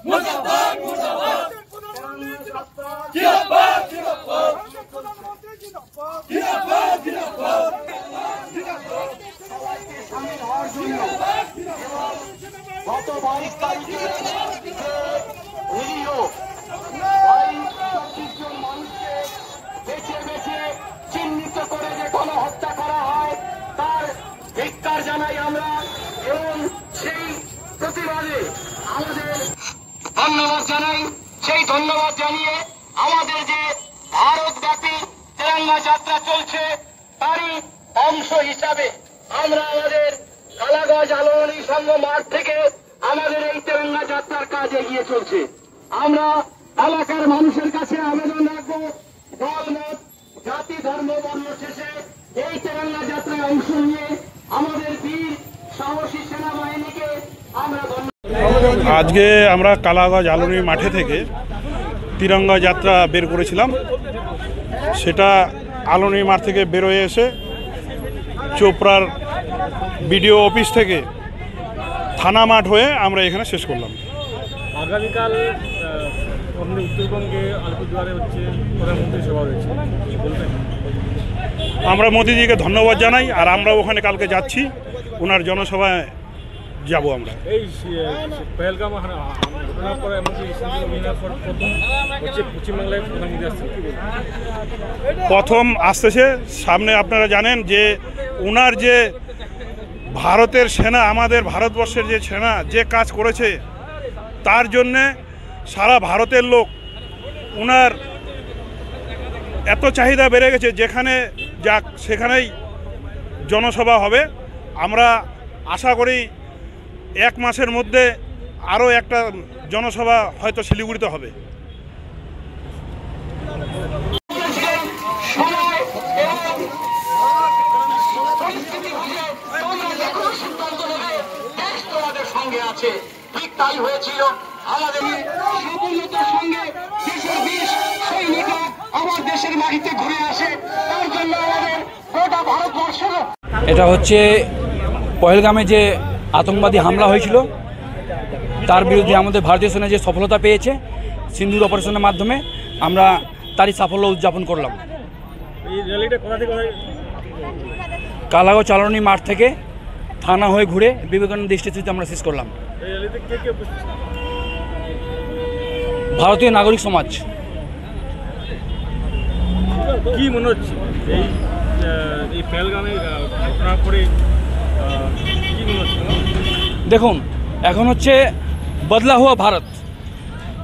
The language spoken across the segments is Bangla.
গত 22 তারিখে নিরীহ 22-24 জন মানুষকে বেছে বেছে চিহ্নিত করে যে গণহত্যা করা হয় তার ধিক্কার জানাই আমরা এবং সেই প্রতিবাদে আমাদের ধন্যবাদ জানাই। সেই ধন্যবাদ জানিয়ে আমাদের যে ভারতব্যাপী তেরঙ্গা যাত্রা চলছে তারই অংশ হিসাবে আমরা আমাদের কালাগঞ্জ আলোড়নী সংঘ মাঠ থেকে আমাদের এই তেরঙ্গা যাত্রার কাজ এগিয়ে চলছে। আমরা এলাকার মানুষের কাছে আবেদন রাখবো, দলমত জাতি ধর্ম বর্ণ শেষে এই তেরঙ্গা যাত্রায় অংশ নিয়ে আমাদের বীর সাহসী সেনাবাহিনীকে আমরা আজকে আমরা কালাগঞ্জ আলোড়নী মাঠে থেকে তিরঙ্গা যাত্রা বের করেছিলাম। সেটা আলোড়নী মাঠ থেকে বেরোয় এসে চোপড়ার বিডিও অফিস থেকে থানা মাঠ হয়ে আমরা এখানে শেষ করলাম। আগামীকাল উত্তরবঙ্গে আলিপুরদুয়ারে হচ্ছে প্রধানমন্ত্রী সভা হয়েছে, বলবেন? আমরা মোদিজিকে ধন্যবাদ জানাই, আর আমরা ওখানে কালকে যাচ্ছি, ওনার জনসভায় যাব। আমরা এই পহেলগাম ঘটনার পরে এমনকি পশ্চিমবাংলায় প্রধানমন্ত্রী আসছে, প্রথম আসতেছে সামনে। আপনারা জানেন যে ওনার যে ভারতের সেনা, আমাদের ভারতবর্ষের যে সেনা যে কাজ করেছে তার জন্যে সারা ভারতের লোক, ওনার এত চাহিদা বেড়ে গেছে, যেখানে যাক সেখানেই জনসভা হবে। আমরা আশা করি 1 মাসের মধ্যে আরও একটা জনসভা হয়তো শিলিগুড়িতে হবে। ঠিক তাই হয়েছিল আমাদের সাফল্যতার সঙ্গে দেশের বীর সৈনিকরা আবার দেশের মাটিতে ঘুরে আসে, তার জন্য আমাদের গোটা ভারতবর্ষ। এটা হচ্ছে পহেলগামে যে আতঙ্কবাদী হামলা হয়েছিল তার বিরুদ্ধে আমাদের ভারতীয় সেনা যে সফলতা পেয়েছে সিন্দুর অপারেশনের মাধ্যমে, আমরা তারই সাফল্য উদযাপন করলাম। এই র্যালিটা কোথা থেকে হয়? কালাগঞ্জ আলোড়নী মাঠ থেকে থানা হয়ে ঘুরে বিবেকানন্দ স্ট্যাচুতে আমরা শেষ করলাম। এই র্যালিতে কে কে উপস্থিত? ভারতীয় নাগরিক সমাজ। কি মনে হচ্ছে এই পহেলগামের ঘটনার পরে কি মনে হচ্ছে? দেখুন, এখন হচ্ছে বদলা হওয়া ভারত।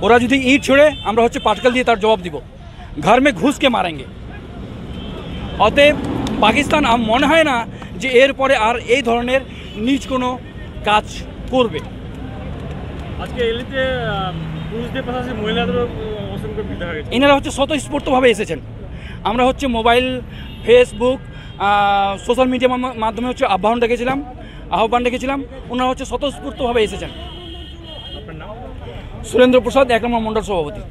ওরা যদি ইট ছোড়ে আমরা হচ্ছে পাটকেল দিয়ে তার জবাব দিব, ঘর মে ঘুষকে মারেঙ্গে। অতএব পাকিস্তান মনে হয় না যে এরপরে আর এই ধরনের নিজ কোনো কাজ করবে। আজকে র্যালিতে পুরুষদের পাশাপাশি মহিলাদেরও অসংখ্য ভিড় দেখা গেছে। এনারা হচ্ছে স্বতঃস্ফূর্তভাবে এসেছেন। আমরা হচ্ছে মোবাইল, ফেসবুক, সোশ্যাল মিডিয়ার মাধ্যমে হচ্ছে আহ্বান রেখেছিলাম। ওনারা হচ্ছে স্বতঃস্ফূর্তভাবে এসেছেন। আপনার নাম? সুরেন্দ্র প্রসাদ, 1 নম্বর মণ্ডল সভাপতি।